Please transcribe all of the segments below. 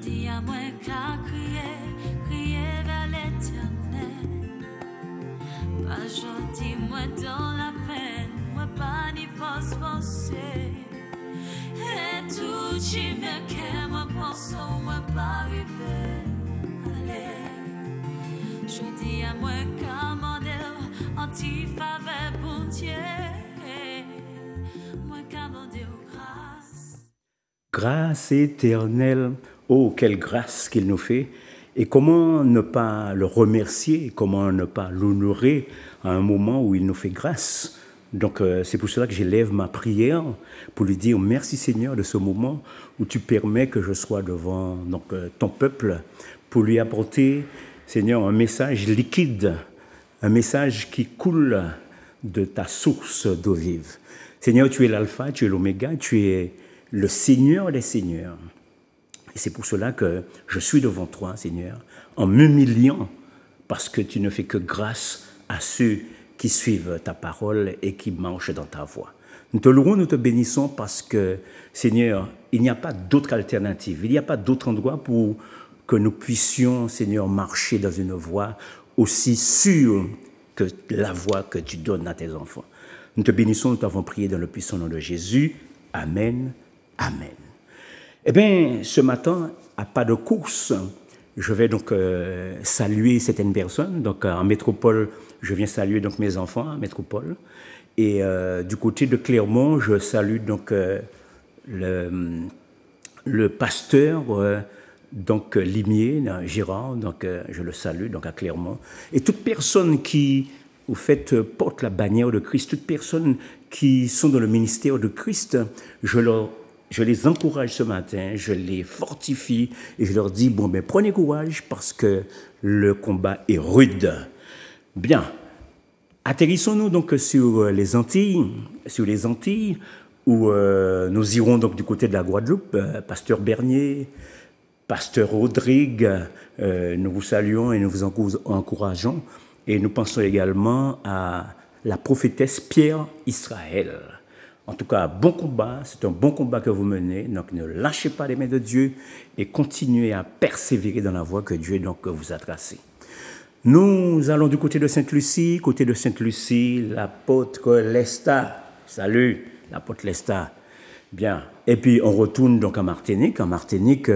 dis à moi qu'à crier vers l'éternel. Pas jodi, moi dans la peine, moi pas ni forcer. Et tout qui me qu'est, moi pense, moi pas arriver. Allez, je dis à moi commander, anti-faveur pour Dieu. Moi commander grâce. Grâce éternelle, oh quelle grâce qu'il nous fait, et comment ne pas le remercier, comment ne pas l'honorer à un moment où il nous fait grâce. Donc c'est pour cela que j'élève ma prière pour lui dire merci Seigneur de ce moment où tu permets que je sois devant ton peuple, pour lui apporter Seigneur un message liquide, un message qui coule de ta source d'eau vive. Seigneur, tu es l'alpha, tu es l'oméga, tu es le Seigneur des seigneurs. Et c'est pour cela que je suis devant toi, Seigneur, en m'humiliant, parce que tu ne fais que grâce à ceux qui suivent ta parole et qui marchent dans ta voie. Nous te louons, nous te bénissons parce que, Seigneur, il n'y a pas d'autre alternative, il n'y a pas d'autre endroit pour que nous puissions, Seigneur, marcher dans une voie aussi sûre que la voie que tu donnes à tes enfants. Nous te bénissons, nous t'avons prié dans le puissant nom de Jésus. Amen. Amen. Eh bien, ce matin, à pas de course, je vais donc saluer certaines personnes. Donc, en métropole, je viens saluer donc mes enfants en métropole. Et du côté de Clermont, je salue donc le pasteur donc Limier, Gérard. Donc, je le salue donc à Clermont. Et toute personne qui, au fait, porte la bannière de Christ, toute personne qui sont dans le ministère de Christ, je les encourage ce matin, je les fortifie et je leur dis, bon, ben, prenez courage parce que le combat est rude. Bien, atterrissons-nous donc sur les Antilles où nous irons donc du côté de la Guadeloupe, pasteur Bernier, pasteur Rodrigue, nous vous saluons et nous vous encourageons et nous pensons également à la prophétesse Pierre Israël. En tout cas, bon combat, c'est un bon combat que vous menez, donc ne lâchez pas les mains de Dieu et continuez à persévérer dans la voie que Dieu donc vous a tracée. Nous allons du côté de Sainte-Lucie, l'apôtre Lesta. Salut, l'apôtre Lesta. Bien. Et puis on retourne donc en Martinique,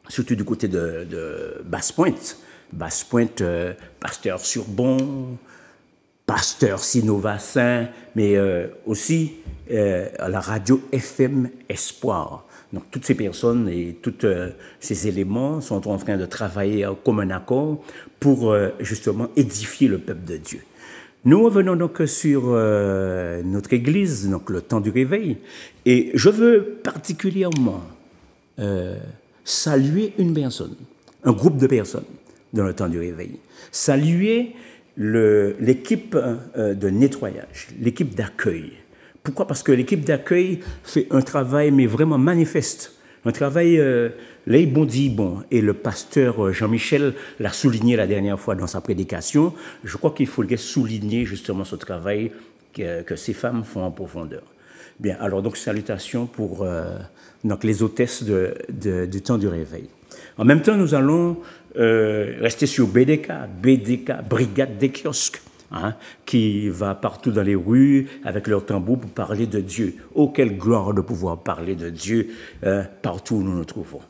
surtout du côté de Basse-Pointe. Basse-Pointe, pasteur Surbon, pasteur Sinovassin, mais aussi à la radio FM Espoir. Donc toutes ces personnes et tous ces éléments sont en train de travailler comme un accord pour justement édifier le peuple de Dieu. Nous revenons donc sur notre église, donc le temps du réveil, et je veux particulièrement saluer une personne, un groupe de personnes dans le temps du réveil. Saluer l'équipe de nettoyage, l'équipe d'accueil. Pourquoi? Parce que l'équipe d'accueil fait un travail, mais vraiment manifeste. Un travail, là, bon dit bon. Et le pasteur Jean-Michel l'a souligné la dernière fois dans sa prédication. Je crois qu'il faudrait souligner justement ce travail que ces femmes font en profondeur. Bien, alors donc salutations pour donc les hôtesses du temps du réveil. En même temps, nous allons rester sur BDK, Brigade des kiosques, qui va partout dans les rues avec leur tambour pour parler de Dieu. Oh, quelle gloire de pouvoir parler de Dieu partout où nous nous trouvons.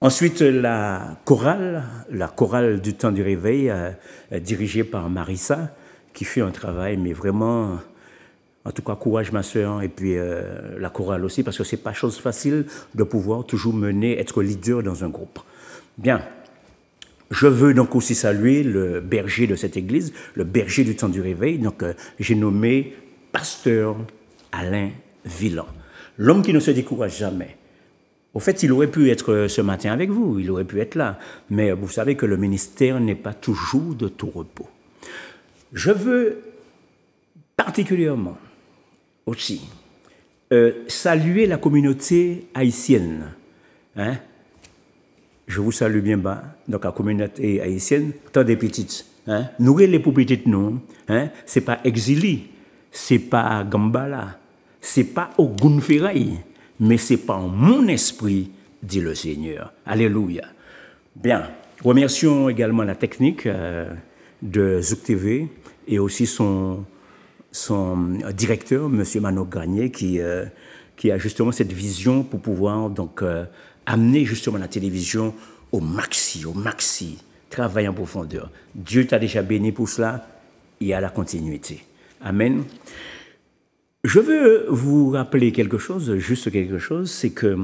Ensuite, la chorale du temps du réveil, dirigée par Marissa, qui fait un travail, mais vraiment, en tout cas, courage ma sœur, et puis la chorale aussi, parce que c'est pas chose facile de pouvoir toujours être leader dans un groupe. Bien. Je veux donc aussi saluer le berger de cette église, le berger du temps du réveil. Donc, j'ai nommé pasteur Alain Villan, l'homme qui ne se décourage jamais. Au fait, il aurait pu être ce matin avec vous, il aurait pu être là. Mais vous savez que le ministère n'est pas toujours de tout repos. Je veux particulièrement aussi saluer la communauté haïtienne. Je vous salue bien bas, donc la communauté haïtienne, tant des petites. Nourrir les petites, non. C'est pas Exili, c'est pas Gambala, c'est pas Ogunferai, mais c'est par mon esprit dit le Seigneur. Alléluia. Bien, remercions également la technique de Zouk TV et aussi son directeur, M. Mano Granier, qui a justement cette vision pour pouvoir donc amener justement la télévision au maxi, travail en profondeur. Dieu t'a déjà béni pour cela et à la continuité. Amen. Je veux vous rappeler quelque chose, juste quelque chose, c'est que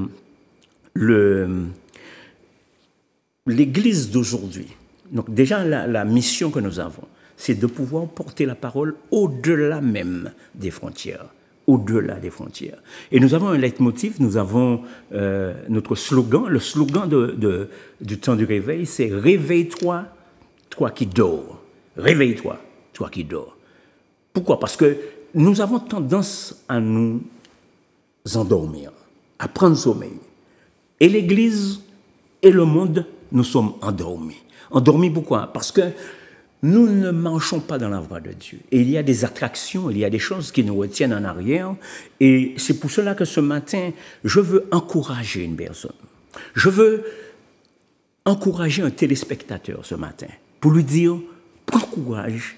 l'Église d'aujourd'hui, donc déjà la mission que nous avons, c'est de pouvoir porter la parole au-delà même des frontières. Au-delà des frontières. Et nous avons un leitmotiv, nous avons notre slogan, le slogan du temps du réveil, c'est « Réveille-toi, toi qui dors ». Réveille-toi, toi qui dors. Pourquoi? Parce que nous avons tendance à nous endormir, à prendre sommeil. Et l'Église et le monde, nous sommes endormis. Endormis pourquoi? Parce que nous ne marchons pas dans la voie de Dieu. Et il y a des attractions, il y a des choses qui nous retiennent en arrière. Et c'est pour cela que ce matin, je veux encourager une personne. Je veux encourager un téléspectateur ce matin pour lui dire, prends courage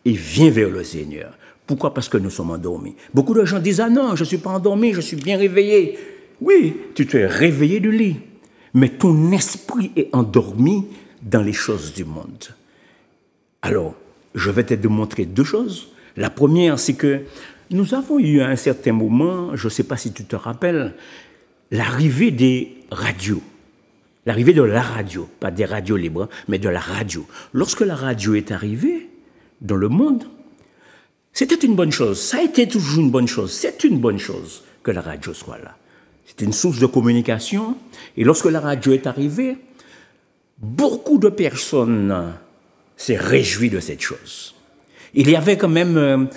et viens vers le Seigneur. Pourquoi? Parce que nous sommes endormis. Beaucoup de gens disent, ah non, je ne suis pas endormi, je suis bien réveillé. Oui, tu t'es réveillé du lit, mais ton esprit est endormi dans les choses du monde. Alors, je vais te démontrer deux choses. La première, c'est que nous avons eu à un certain moment, je ne sais pas si tu te rappelles, l'arrivée des radios. L'arrivée de la radio, pas des radios libres, mais de la radio. Lorsque la radio est arrivée dans le monde, c'était une bonne chose. Ça a été toujours une bonne chose. C'est une bonne chose que la radio soit là. C'est une source de communication. Et lorsque la radio est arrivée, beaucoup de personnes s'est réjoui de cette chose. Il y avait quand même,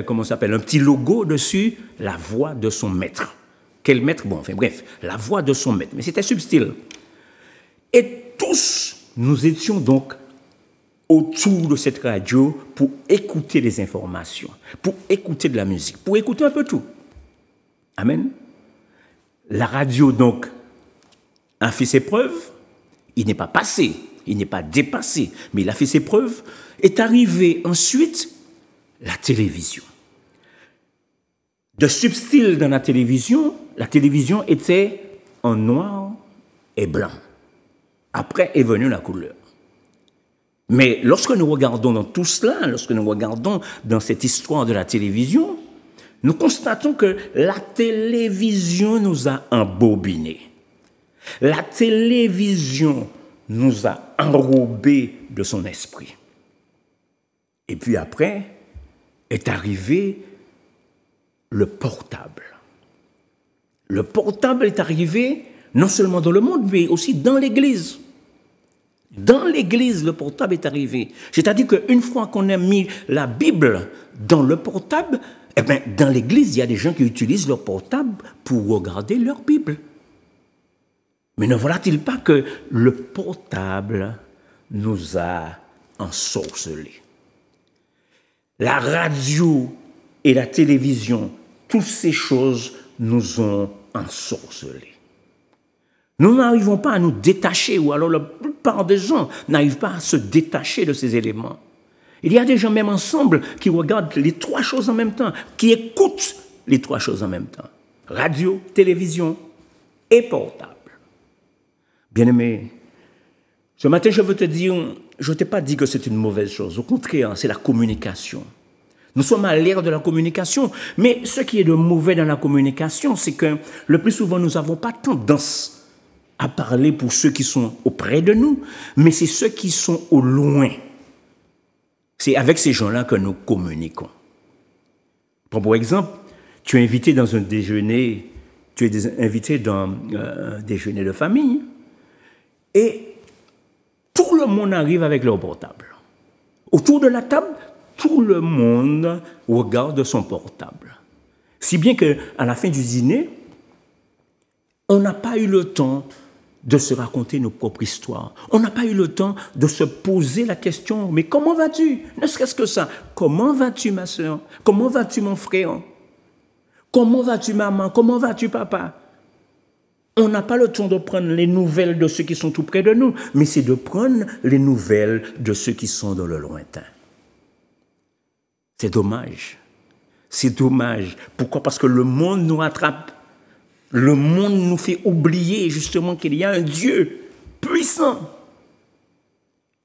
comment ça s'appelle, un petit logo dessus, la voix de son maître. Quel maître? Bon, enfin bref, la voix de son maître. Mais c'était subtil. Et tous, nous étions donc autour de cette radio pour écouter des informations, pour écouter de la musique, pour écouter un peu tout. Amen. La radio, donc, a fait ses preuves. Il n'est pas passé. Il n'est pas dépassé, mais il a fait ses preuves. Est arrivé ensuite la télévision. De subtil dans la télévision était en noir et blanc. Après est venue la couleur. Mais lorsque nous regardons dans tout cela, lorsque nous regardons dans cette histoire de la télévision, nous constatons que la télévision nous a embobinés. La télévision nous a enrobés de son esprit. Et puis après est arrivé le portable. Le portable est arrivé non seulement dans le monde, mais aussi dans l'Église. Dans l'Église, le portable est arrivé. C'est-à-dire qu'une fois qu'on a mis la Bible dans le portable, eh bien, dans l'Église, il y a des gens qui utilisent leur portable pour regarder leur Bible. Mais ne voilà-t-il pas que le portable nous a ensorcelés? La radio et la télévision, toutes ces choses nous ont ensorcelés. Nous n'arrivons pas à nous détacher, ou alors la plupart des gens n'arrivent pas à se détacher de ces éléments. Il y a des gens même ensemble qui regardent les trois choses en même temps, qui écoutent les trois choses en même temps. Radio, télévision et portable. Bien-aimé, ce matin, je veux te dire, je ne t'ai pas dit que c'est une mauvaise chose. Au contraire, c'est la communication. Nous sommes à l'ère de la communication. Mais ce qui est de mauvais dans la communication, c'est que le plus souvent, nous n'avons pas tendance à parler pour ceux qui sont auprès de nous, mais c'est ceux qui sont au loin. C'est avec ces gens-là que nous communiquons. Pour exemple, tu es invité dans un déjeuner, tu es invité dans un déjeuner de famille, et tout le monde arrive avec leur portable. Autour de la table, tout le monde regarde son portable. Si bien qu'à la fin du dîner, on n'a pas eu le temps de se raconter nos propres histoires. On n'a pas eu le temps de se poser la question, mais comment vas-tu? Ne serait-ce que ça. Comment vas-tu, ma soeur? Comment vas-tu, mon frère? Comment vas-tu, maman? Comment vas-tu, papa? On n'a pas le temps de prendre les nouvelles de ceux qui sont tout près de nous, mais c'est de prendre les nouvelles de ceux qui sont dans le lointain. C'est dommage. C'est dommage. Pourquoi? Parce que le monde nous rattrape. Le monde nous fait oublier justement qu'il y a un Dieu puissant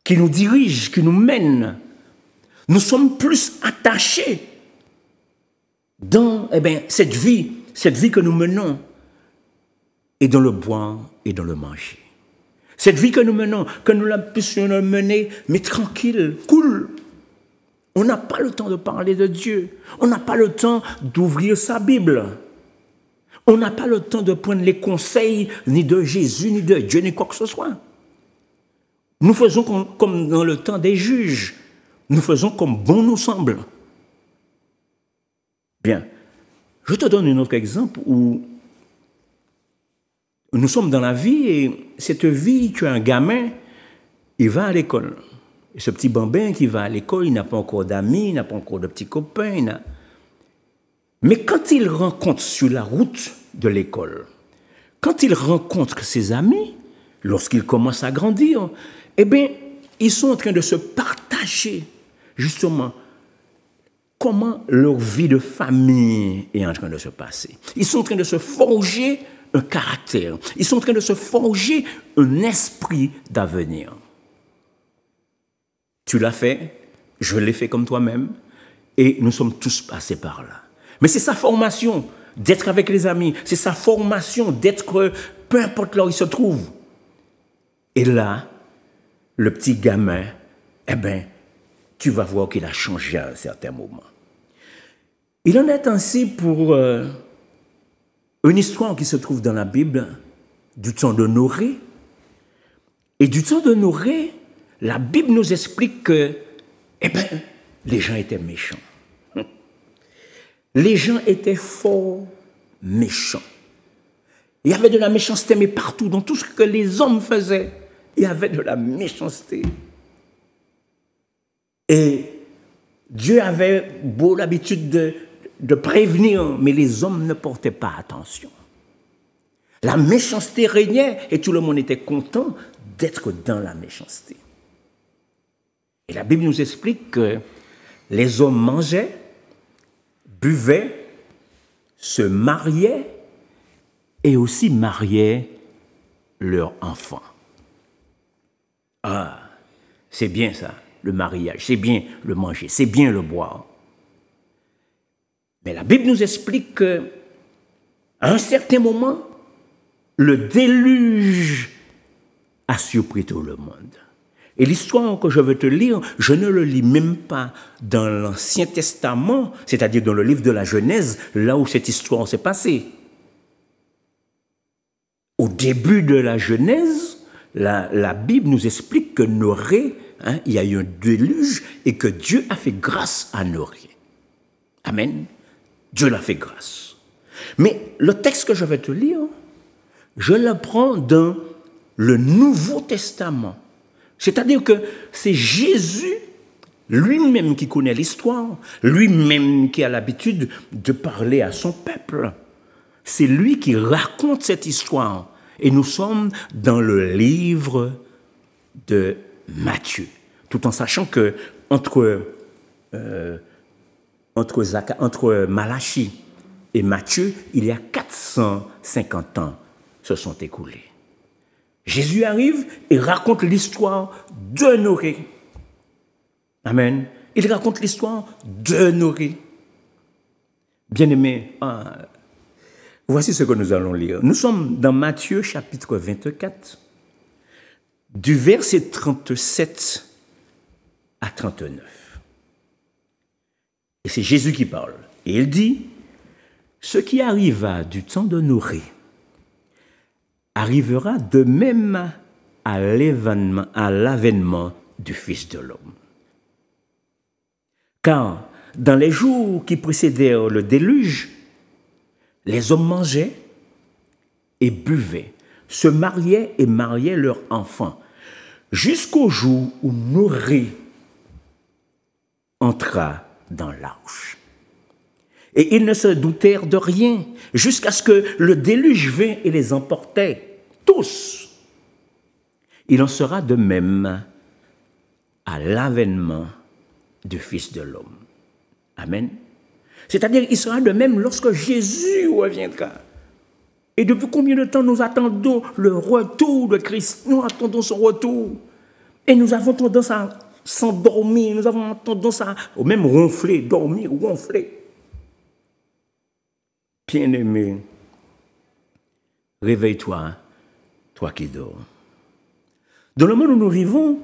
qui nous dirige, qui nous mène. Nous sommes plus attachés dans cette vie que nous menons, et dans le boire et dans le manger. Cette vie que nous menons, que nous la puissions mener, mais tranquille, cool. On n'a pas le temps de parler de Dieu. On n'a pas le temps d'ouvrir sa Bible. On n'a pas le temps de prendre les conseils ni de Jésus, ni de Dieu, ni quoi que ce soit. Nous faisons comme dans le temps des juges. Nous faisons comme bon nous semble. Bien. Je te donne un autre exemple où nous sommes dans la vie et cette vie, tu as un gamin, il va à l'école. Et ce petit bambin qui va à l'école, il n'a pas encore d'amis, il n'a pas encore de petits copains. Mais quand il rencontre sur la route de l'école, quand il rencontre ses amis, lorsqu'il commence à grandir, ils sont en train de se partager justement comment leur vie de famille est en train de se passer. Ils sont en train de se forger un caractère. Ils sont en train de se forger un esprit d'avenir. Tu l'as fait, je l'ai fait comme toi-même, et nous sommes tous passés par là. Mais c'est sa formation d'être avec les amis, c'est sa formation d'être, peu importe là où il se trouve. Et là, le petit gamin, tu vas voir qu'il a changé à un certain moment. Il en est ainsi pour une histoire qui se trouve dans la Bible du temps de Noé. Et du temps de Noé, la Bible nous explique que, les gens étaient méchants. Les gens étaient fort méchants. Il y avait de la méchanceté, mais partout, dans tout ce que les hommes faisaient, il y avait de la méchanceté. Et Dieu avait beau l'habitude de prévenir, mais les hommes ne portaient pas attention. La méchanceté régnait et tout le monde était content d'être dans la méchanceté. Et la Bible nous explique que les hommes mangeaient, buvaient, se mariaient et aussi mariaient leurs enfants. Ah, c'est bien ça, le mariage, c'est bien le manger, c'est bien le boire. Mais la Bible nous explique qu'à un certain moment, le déluge a surpris tout le monde. Et l'histoire que je veux te lire, je ne le lis même pas dans l'Ancien Testament, c'est-à-dire dans le livre de la Genèse, là où cette histoire s'est passée. Au début de la Genèse, la Bible nous explique que Noé, il y a eu un déluge et que Dieu a fait grâce à Noé. Amen. Dieu l'a fait grâce. Mais le texte que je vais te lire, je le prends dans le Nouveau Testament. C'est-à-dire que c'est Jésus lui-même qui connaît l'histoire, lui-même qui a l'habitude de parler à son peuple. C'est lui qui raconte cette histoire. Et nous sommes dans le livre de Matthieu. Tout en sachant que entre Malachie et Matthieu, il y a 450 ans se sont écoulés. Jésus arrive et raconte l'histoire de Noé. Amen. Il raconte l'histoire de Noé. Bien-aimés, voici ce que nous allons lire. Nous sommes dans Matthieu chapitre 24, du verset 37 à 39. Et c'est Jésus qui parle. Et il dit, « Ce qui arriva du temps de Noé arrivera de même à l'avènement du Fils de l'homme. Car dans les jours qui précédèrent le déluge, les hommes mangeaient et buvaient, se mariaient et mariaient leurs enfants, jusqu'au jour où Noé entra dans l'arche. Et ils ne se doutèrent de rien, jusqu'à ce que le déluge vint et les emportait, tous. Il en sera de même à l'avènement du Fils de l'homme. Amen. C'est-à-dire, il sera de même lorsque Jésus reviendra. Et depuis combien de temps nous attendons le retour de Christ? Nous attendons son retour. Et nous avons tendance à s'endormir, nous avons tendance à même ronfler, dormir, ronfler. Bien-aimé, réveille-toi, toi qui dors. Dans le monde où nous vivons,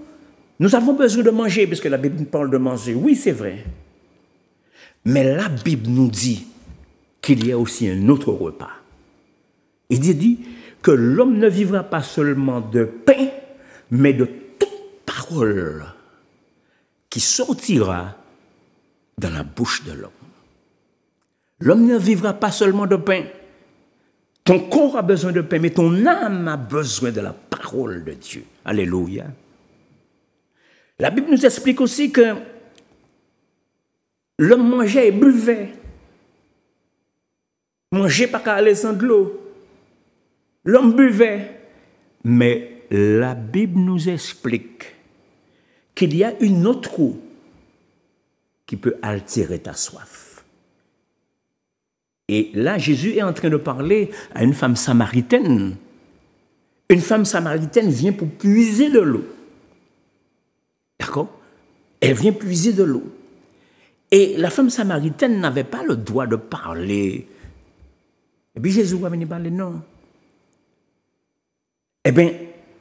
nous avons besoin de manger, puisque la Bible nous parle de manger. Oui, c'est vrai. Mais la Bible nous dit qu'il y a aussi un autre repas. Il dit que l'homme ne vivra pas seulement de pain, mais de toute parole qui sortira dans la bouche de l'homme. L'homme ne vivra pas seulement de pain. Ton corps a besoin de pain, mais ton âme a besoin de la parole de Dieu. Alléluia. La Bible nous explique aussi que l'homme mangeait et buvait. Mangeait pas qu'à aller sans de l'eau. L'homme buvait. Mais la Bible nous explique qu'il y a une autre eau qui peut altérer ta soif. Et là, Jésus est en train de parler à une femme samaritaine. Une femme samaritaine vient pour puiser de l'eau. D'accord? Elle vient puiser de l'eau. Et la femme samaritaine n'avait pas le droit de parler. Et puis Jésus va venir parler, non. Eh bien,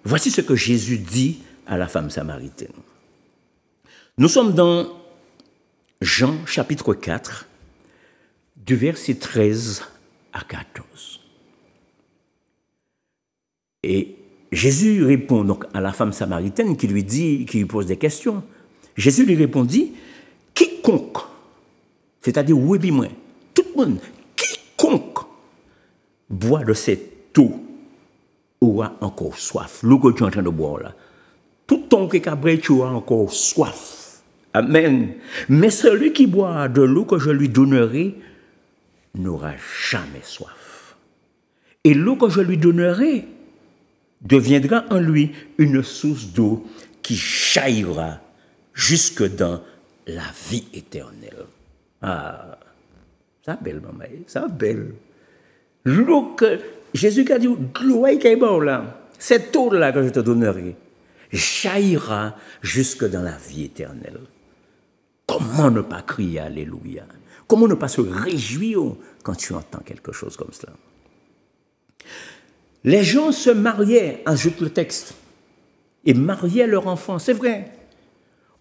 voici ce que Jésus dit à la femme samaritaine. Nous sommes dans Jean chapitre 4, du verset 13 à 14. Et Jésus répond donc à la femme samaritaine qui lui pose des questions. Jésus lui répondit, quiconque, c'est-à-dire oui puis moi, tout le monde, quiconque boit de cette eau aura encore soif. L'eau que tu es en train de boire là, tout ton que tu aura encore soif. Amen. Mais celui qui boira de l'eau que je lui donnerai n'aura jamais soif. Et l'eau que je lui donnerai deviendra en lui une source d'eau qui jaillira jusque dans la vie éternelle. Ah, ça belle, maman, ça belle. L'eau que Jésus a dit, l'eau qui est bon là, cette eau-là que je te donnerai, jaillira jusque dans la vie éternelle. Comment ne pas crier Alléluia? Comment ne pas se réjouir quand tu entends quelque chose comme cela? Les gens se mariaient, ajoute le texte, et mariaient leurs enfants. C'est vrai.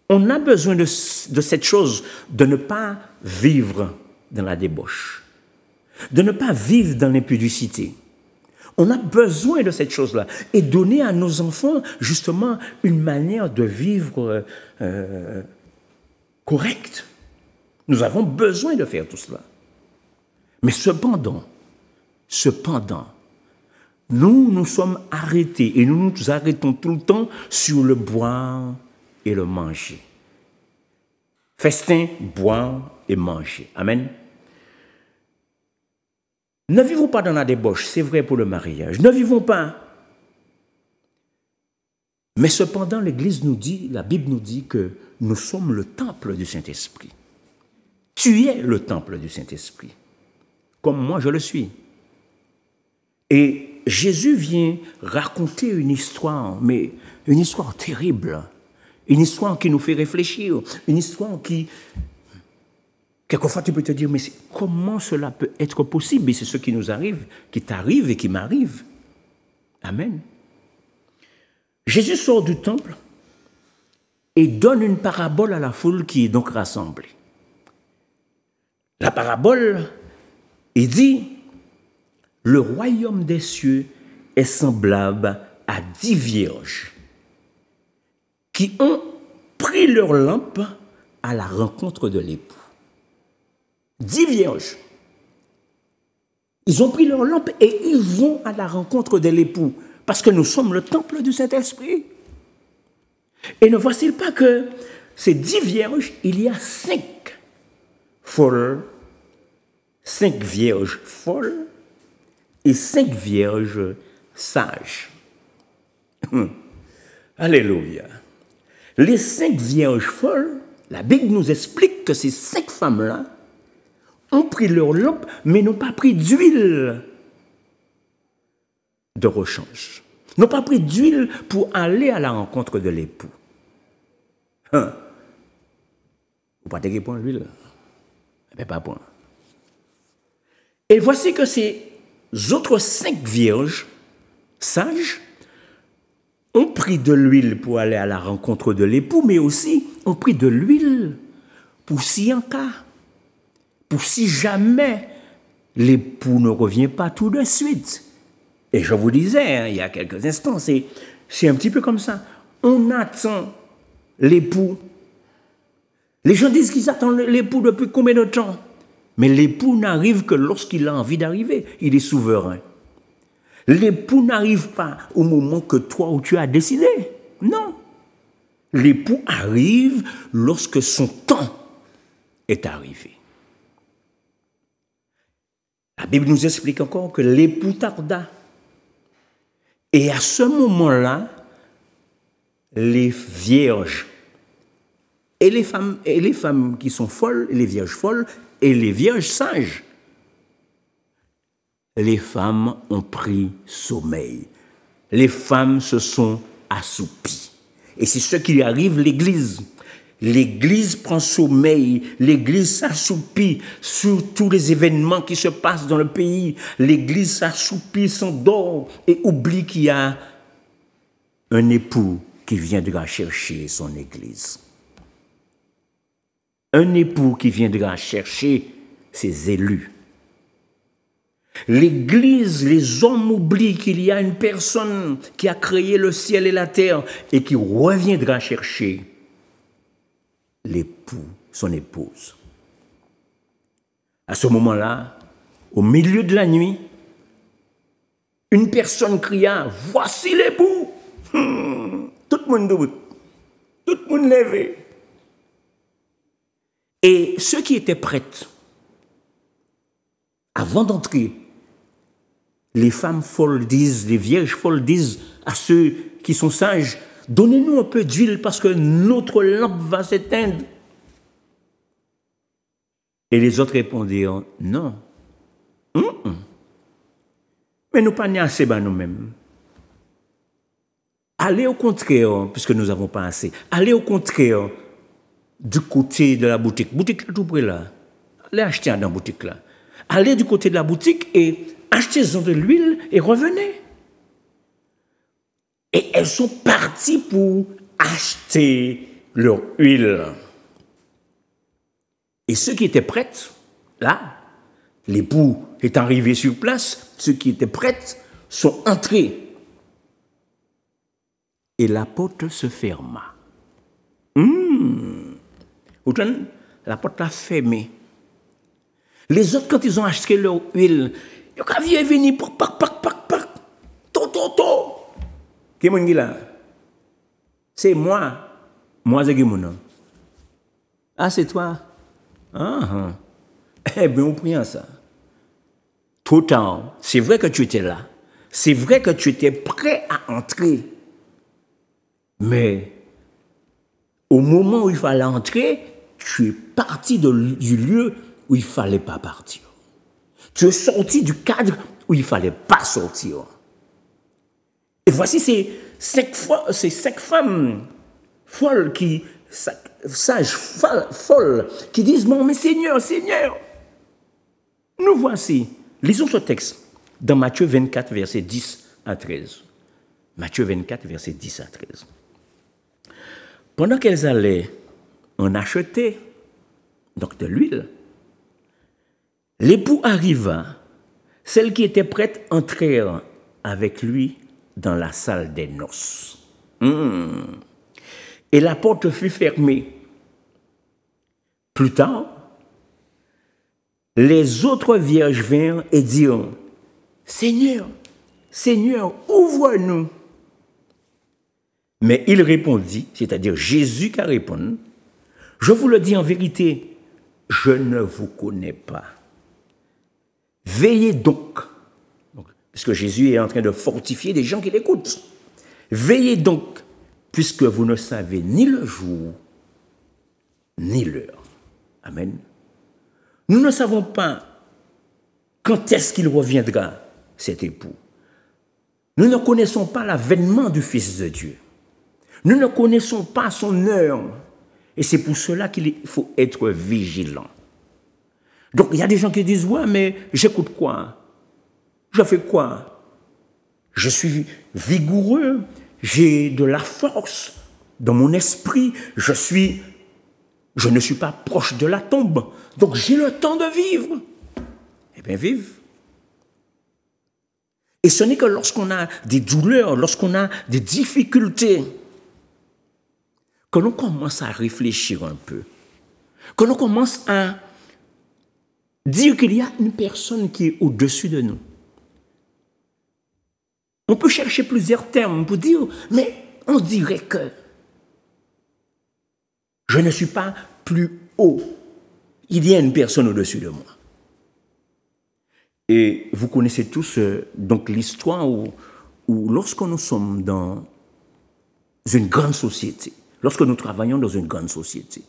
On a besoin de cette chose, de ne pas vivre dans la débauche, de ne pas vivre dans l'impudicité. On a besoin de cette chose-là et donner à nos enfants justement une manière de vivre correcte. Nous avons besoin de faire tout cela. Mais cependant, nous sommes arrêtés et nous nous arrêtons tout le temps sur le boire et le manger. Festin, boire et manger. Amen. Ne vivons pas dans la débauche, c'est vrai pour le mariage. Ne vivons pas. Mais cependant, l'Église nous dit, la Bible nous dit que nous sommes le temple du Saint-Esprit. Tu es le temple du Saint-Esprit, comme moi je le suis. Et Jésus vient raconter une histoire, mais une histoire terrible, une histoire qui nous fait réfléchir, une histoire qui, quelquefois tu peux te dire, mais comment cela peut être possible? Et c'est ce qui nous arrive, qui t'arrive et qui m'arrive. Amen. Jésus sort du temple et donne une parabole à la foule qui est donc rassemblée. La parabole, il dit, le royaume des cieux est semblable à 10 vierges qui ont pris leur lampe à la rencontre de l'époux. 10 vierges. Ils ont pris leur lampe et ils vont à la rencontre de l'époux parce que nous sommes le temple du Saint-Esprit. Et ne voici pas que ces 10 vierges, il y a 5 folles 5 vierges folles et 5 vierges sages. Alléluia. Les 5 vierges folles, la Bible nous explique que ces 5 femmes-là ont pris leur lampe, mais n'ont pas pris d'huile de rechange. N'ont pas pris d'huile pour aller à la rencontre de l'époux. Vous ne pouvez pas prendre l'huile. Mais pas point. Et voici que ces autres 5 vierges sages ont pris de l'huile pour aller à la rencontre de l'époux, mais aussi ont pris de l'huile pour si en cas, pour si jamais l'époux ne revient pas tout de suite. Et je vous disais, hein, il y a quelques instants, c'est un petit peu comme ça. On attend l'époux. Les gens disent qu'ils attendent l'époux depuis combien de temps? Mais l'époux n'arrive que lorsqu'il a envie d'arriver. Il est souverain. L'époux n'arrive pas au moment que toi ou tu as décidé. Non. L'époux arrive lorsque son temps est arrivé. La Bible nous explique encore que l'époux tarda. Et à ce moment-là, les vierges et les femmes qui sont folles, les vierges folles et les vierges sages, les femmes ont pris sommeil. Les femmes se sont assoupies. Et c'est ce qui arrive l'Église. L'Église prend sommeil, l'Église s'assoupit sur tous les événements qui se passent dans le pays. L'Église s'assoupit, s'endort et oublie qu'il y a un époux qui viendra chercher son Église. Un époux qui viendra chercher ses élus. L'Église, les hommes oublient qu'il y a une personne qui a créé le ciel et la terre et qui reviendra chercher l'époux, son épouse. À ce moment-là, au milieu de la nuit, une personne cria « Voici l'époux !» Tout le monde debout, tout le monde levé. Et ceux qui étaient prêts, avant d'entrer, les femmes folles disent, les vierges folles disent à ceux qui sont sages, donnez-nous un peu d'huile parce que notre lampe va s'éteindre. Et les autres répondirent, non. Mais nous pas assez bas nous-mêmes. Allez au contraire, puisque nous n'avons pas assez, allez au contraire du côté de la boutique. Boutique là tout près là. Allez acheter dans la boutique là. Allez du côté de la boutique et achetez-en de l'huile et revenez. Et elles sont parties pour acheter leur huile. Et ceux qui étaient prêts, là, l'époux est arrivé sur place, ceux qui étaient prêts sont entrés. Et la porte se ferma. La porte a fermé. Les autres, quand ils ont acheté leur huile, ils ont venu, Qui est là? C'est moi. Moi, c'est qui mon. Ah, c'est toi? Eh bien, on prie ça. Tout le temps, c'est vrai que tu étais là. C'est vrai que tu étais prêt à entrer. Mais au moment où il fallait entrer, tu es parti du lieu où il ne fallait pas partir. Tu es sorti du cadre où il ne fallait pas sortir. Et voici ces 5 femmes folles sages, folles, qui disent, bon, mais Seigneur, nous voici. Lisons ce texte dans Matthieu 24, versets 10 à 13. Matthieu 24, versets 10 à 13. Pendant qu'elles allaient en acheter, donc de l'huile, l'époux arriva, celles qui étaient prêtes entrèrent avec lui dans la salle des noces. Et la porte fut fermée. Plus tard, les autres vierges vinrent et dirent, Seigneur, ouvre-nous. Mais il répondit, c'est-à-dire Jésus qui a répondu, je vous le dis en vérité, je ne vous connais pas. Veillez donc, puisque Jésus est en train de fortifier des gens qui l'écoutent. Veillez donc, puisque vous ne savez ni le jour, ni l'heure. Amen. Nous ne savons pas quand est-ce qu'il reviendra, cet époux. Nous ne connaissons pas l'avènement du Fils de Dieu. Nous ne connaissons pas son heure. Et c'est pour cela qu'il faut être vigilant. Donc, il y a des gens qui disent, ouais, mais j'écoute quoi? Je fais quoi? Je suis vigoureux, j'ai de la force dans mon esprit, je ne suis pas proche de la tombe, donc j'ai le temps de vivre. Eh bien, vive. Et ce n'est que lorsqu'on a des douleurs, lorsqu'on a des difficultés, que l'on commence à réfléchir un peu, que l'on commence à dire qu'il y a une personne qui est au-dessus de nous. On peut chercher plusieurs termes pour dire, mais on dirait que je ne suis pas plus haut. Il y a une personne au-dessus de moi. Et vous connaissez tous donc l'histoire où lorsque nous sommes dans une grande société, lorsque nous travaillons dans une grande société,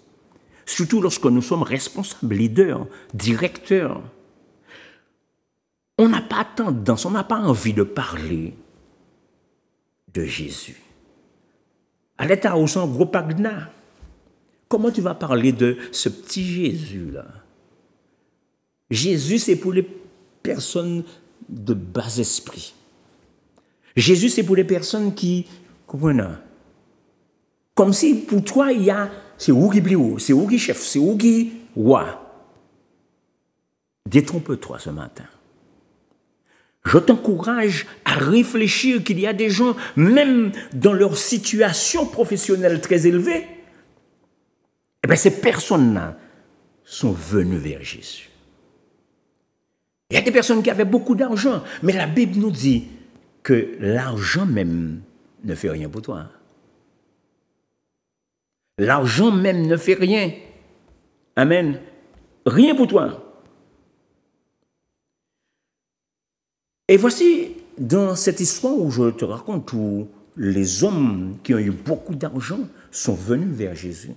surtout lorsque nous sommes responsables, leaders, directeurs, on n'a pas tendance, on n'a pas envie de parler de Jésus. À l'état au son gros pagna, comment tu vas parler de ce petit Jésus-là? Jésus, c'est pour les personnes de bas esprit. Jésus, c'est pour les personnes qui, comme si pour toi, il y a, c'est où qui plus haut, c'est où qui chef, c'est où qui roi. Détrompe-toi ce matin. Je t'encourage à réfléchir qu'il y a des gens, même dans leur situation professionnelle très élevée, eh bien, ces personnes-là sont venues vers Jésus. Il y a des personnes qui avaient beaucoup d'argent, mais la Bible nous dit que l'argent même ne fait rien pour toi. L'argent même ne fait rien. Amen. Rien pour toi. Et voici, dans cette histoire où je te raconte, où les hommes qui ont eu beaucoup d'argent sont venus vers Jésus.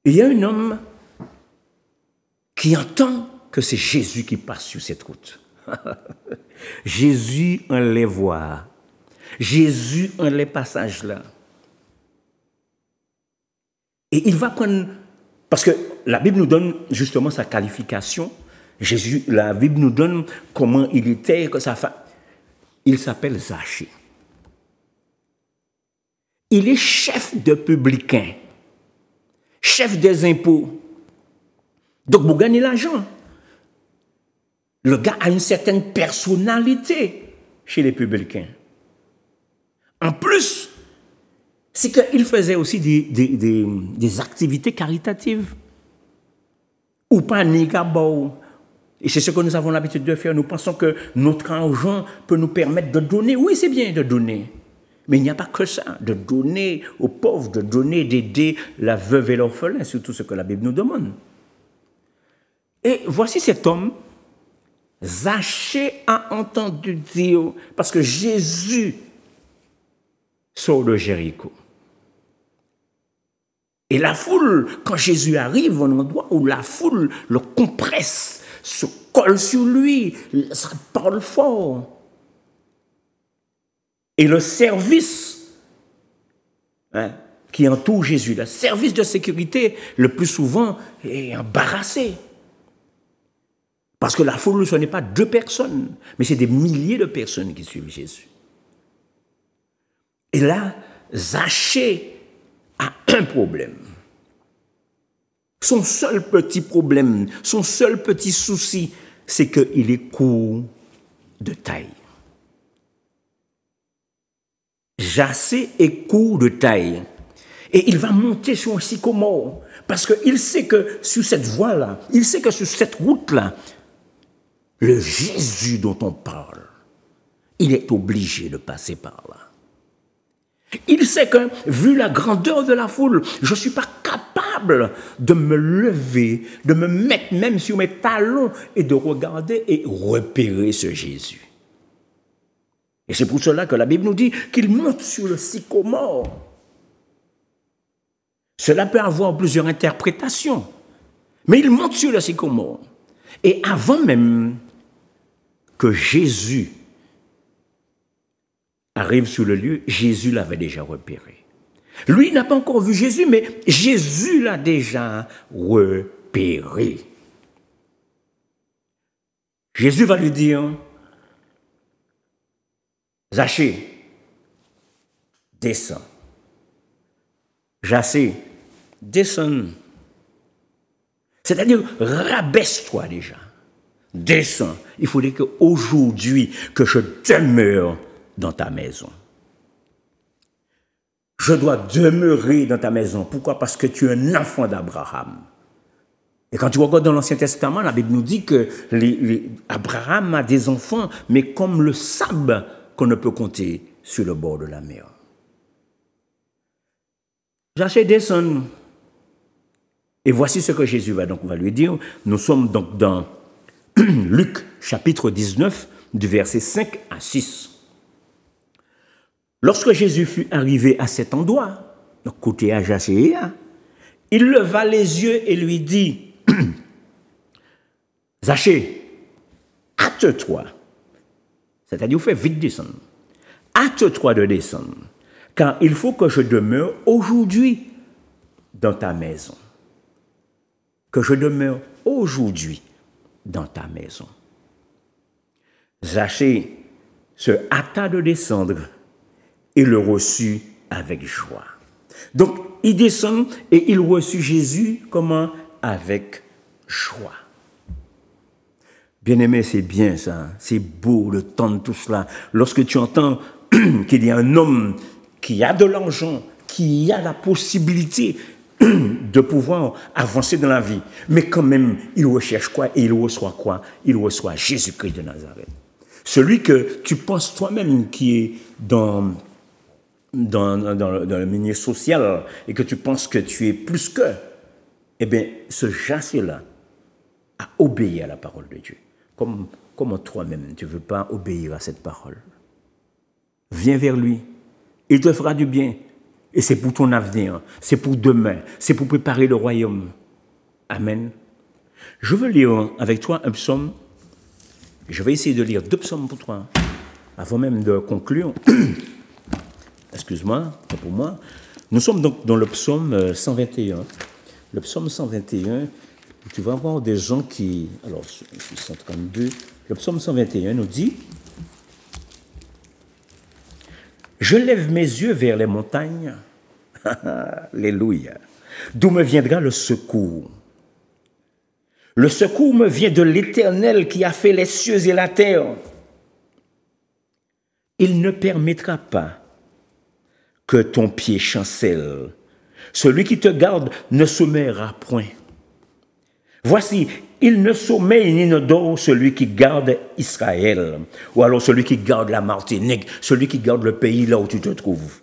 Il y a un homme qui entend que c'est Jésus qui passe sur cette route. Jésus en les voit. Jésus en les passages là. Et il va prendre, parce que la Bible nous donne justement sa qualification. Jésus, la Bible nous donne comment il était, que sa femme. Il s'appelle Zachée. Il est chef de publicain, chef des impôts. Donc, pour gagner l'argent, le gars a une certaine personnalité chez les publicains. En plus, c'est qu'il faisait aussi des activités caritatives. Ou pas négabou. Et c'est ce que nous avons l'habitude de faire. Nous pensons que notre argent peut nous permettre de donner. Oui, c'est bien de donner. Mais il n'y a pas que ça. De donner aux pauvres, de donner, d'aider la veuve et l'orphelin. C'est tout ce que la Bible nous demande. Et voici cet homme. Zachée a entendu dire, parce que Jésus sort de Jéricho. Et la foule, quand Jésus arrive, un endroit où la foule le compresse, se colle sur lui, ça parle fort. Et le service qui entoure Jésus, le service de sécurité, le plus souvent, est embarrassé. Parce que la foule, ce n'est pas 2 personnes, mais c'est des milliers de personnes qui suivent Jésus. Et là, Zachée a un problème. Son seul petit problème, son seul petit souci, c'est qu'il est court de taille. Zachée est court de taille. Et il va monter sur un sycomore. Parce qu'il sait que sur cette voie-là, il sait que sur cette route-là, le Jésus dont on parle, il est obligé de passer par là. Il sait que, vu la grandeur de la foule, je ne suis pas capable capable de me lever, de me mettre même sur mes talons et de regarder et repérer ce Jésus. Et c'est pour cela que la Bible nous dit qu'il monte sur le sycomore. Cela peut avoir plusieurs interprétations, mais il monte sur le sycomore. Et avant même que Jésus arrive sur le lieu, Jésus l'avait déjà repéré. Lui n'a pas encore vu Jésus, mais Jésus l'a déjà repéré. Jésus va lui dire, Zachée, descends. Zachée, descends. C'est-à-dire, rabaisse-toi déjà. Descends. Il faudrait qu'aujourd'hui, que je demeure dans ta maison. Je dois demeurer dans ta maison. Pourquoi? Parce que tu es un enfant d'Abraham. Et quand tu regardes dans l'Ancien Testament, la Bible nous dit que Abraham a des enfants, mais comme le sable qu'on ne peut compter sur le bord de la mer. Zachée, descends. Et voici ce que Jésus va lui dire. Nous sommes donc dans Luc chapitre 19, du verset 5 à 6. Lorsque Jésus fut arrivé à cet endroit, donc côté à Zachée, il leva les yeux et lui dit, Zachée, hâte-toi, c'est-à-dire fais vite descendre, hâte-toi de descendre, car il faut que je demeure aujourd'hui dans ta maison. Que je demeure aujourd'hui dans ta maison. Zachée se hâta de descendre et le reçut avec joie. Donc, il descend et il reçut Jésus, comment? Avec joie. Bien-aimé, c'est bien ça, c'est beau de tendre tout cela. Lorsque tu entends qu'il y a un homme qui a de l'argent, qui a la possibilité de pouvoir avancer dans la vie, mais quand même, il recherche quoi et il reçoit quoi? Il reçoit Jésus-Christ de Nazareth. Celui que tu penses toi-même qui est dans le milieu social et que tu penses que tu es plus que, eh bien, ce Zachée-là a obéi à la parole de Dieu. Comment toi-même, tu ne veux pas obéir à cette parole? Viens vers lui. Il te fera du bien. Et c'est pour ton avenir, c'est pour demain, c'est pour préparer le royaume. Amen. Je veux lire avec toi un psaume. Je vais essayer de lire 2 psaumes pour toi, avant même de conclure. Excuse-moi, pas pour moi. Nous sommes donc dans le psaume 121. Le psaume 121, tu vas voir des gens qui... Alors, 132. Le psaume 121 nous dit... Je lève mes yeux vers les montagnes. Alléluia. D'où me viendra le secours? Le secours me vient de l'Éternel qui a fait les cieux et la terre. Il ne permettra pas que ton pied chancelle. Celui qui te garde ne sommeillera point. Voici, il ne sommeille ni ne dort celui qui garde Israël, ou alors celui qui garde la Martinique, celui qui garde le pays là où tu te trouves.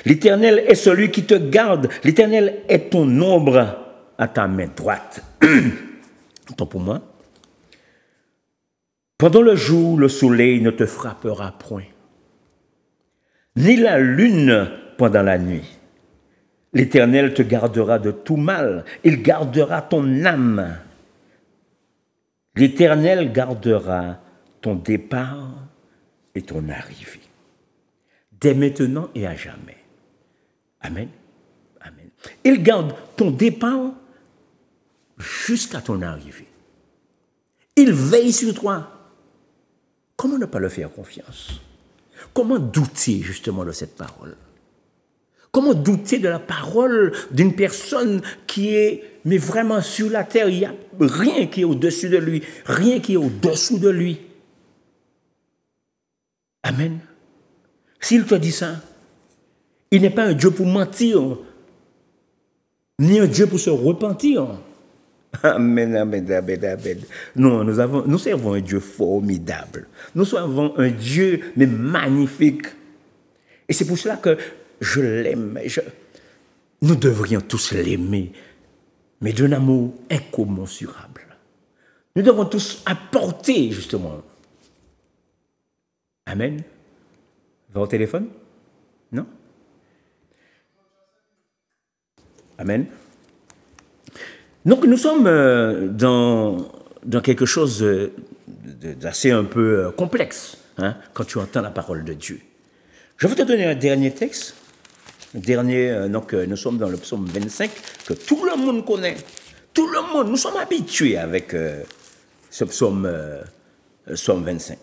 L'Éternel est celui qui te garde, l'Éternel est ton ombre à ta main droite. Attends pour moi. Pendant le jour, le soleil ne te frappera point, ni la lune pendant la nuit. L'Éternel te gardera de tout mal, il gardera ton âme. L'Éternel gardera ton départ et ton arrivée, dès maintenant et à jamais. Amen. Amen. Il garde ton départ jusqu'à ton arrivée. Il veille sur toi. Comment ne pas le faire confiance? Comment douter justement de cette parole? Comment douter de la parole d'une personne qui est, mais vraiment sur la terre, il n'y a rien qui est au-dessus de lui, rien qui est au-dessous de lui. Amen. S'il te dit ça, il n'est pas un Dieu pour mentir, ni un Dieu pour se repentir. Amen, amen, amen, amen. Non, nous servons un Dieu formidable. Nous servons un Dieu, mais magnifique. Et c'est pour cela que je l'aime. nous devrions tous l'aimer, mais d'un amour incommensurable. Nous devons tous apporter, justement. Amen. Va au téléphone? Non? Amen. Donc nous sommes dans quelque chose d'assez un peu complexe, hein, quand tu entends la parole de Dieu. Je vais te donner un dernier texte. Donc nous sommes dans le psaume 25, que tout le monde connaît. Tout le monde, nous sommes habitués avec ce psaume 25.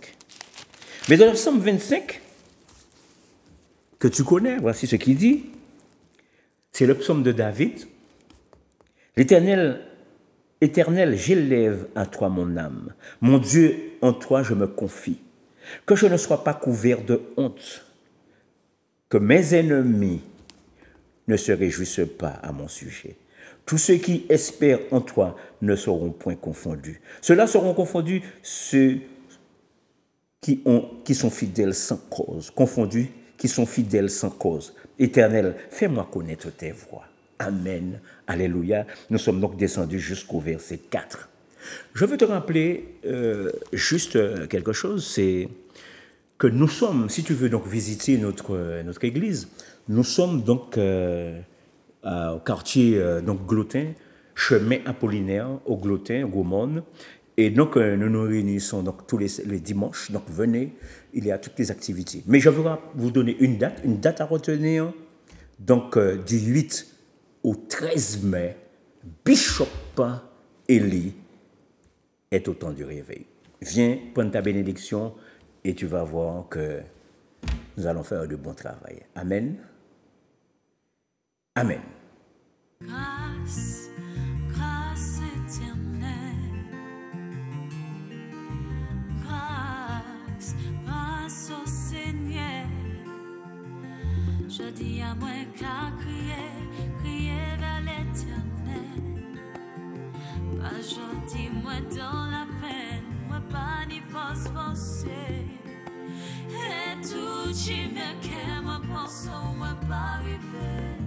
Mais dans le psaume 25, que tu connais, voici ce qu'il dit. C'est le psaume de David. L'Éternel, Éternel, j'élève à toi mon âme. Mon Dieu, en toi je me confie. Que je ne sois pas couvert de honte. Que mes ennemis ne se réjouissent pas à mon sujet. Tous ceux qui espèrent en toi ne seront point confondus. Ceux-là seront confondus ceux qui sont fidèles sans cause. Confondus qui sont fidèles sans cause. Éternel, fais-moi connaître tes voies. Amen. Alléluia. Nous sommes donc descendus jusqu'au verset 4. Je veux te rappeler juste quelque chose, c'est que nous sommes, si tu veux donc visiter notre église, nous sommes donc au quartier donc Glotin, chemin Apollinaire, au Glotin, au Gaumont. Et donc, nous nous réunissons donc tous les dimanches. Donc, venez, il y a toutes les activités. Mais je vais vous donner une date à retenir. Donc, du 8 au 13 mai, Bishop Eli est au temps du réveil. Viens prendre ta bénédiction et tu vas voir que nous allons faire de bon travail. Amen. Amen. Grâce, grâce éternelle. Grâce, grâce au Seigneur. Je dis à moi qu'à crier vers l'éternel. Pas gentil, moi dans la peine, moi pas ni force forcée. Et tout, j'y me qu'aime, moi pense, moi pas arriver.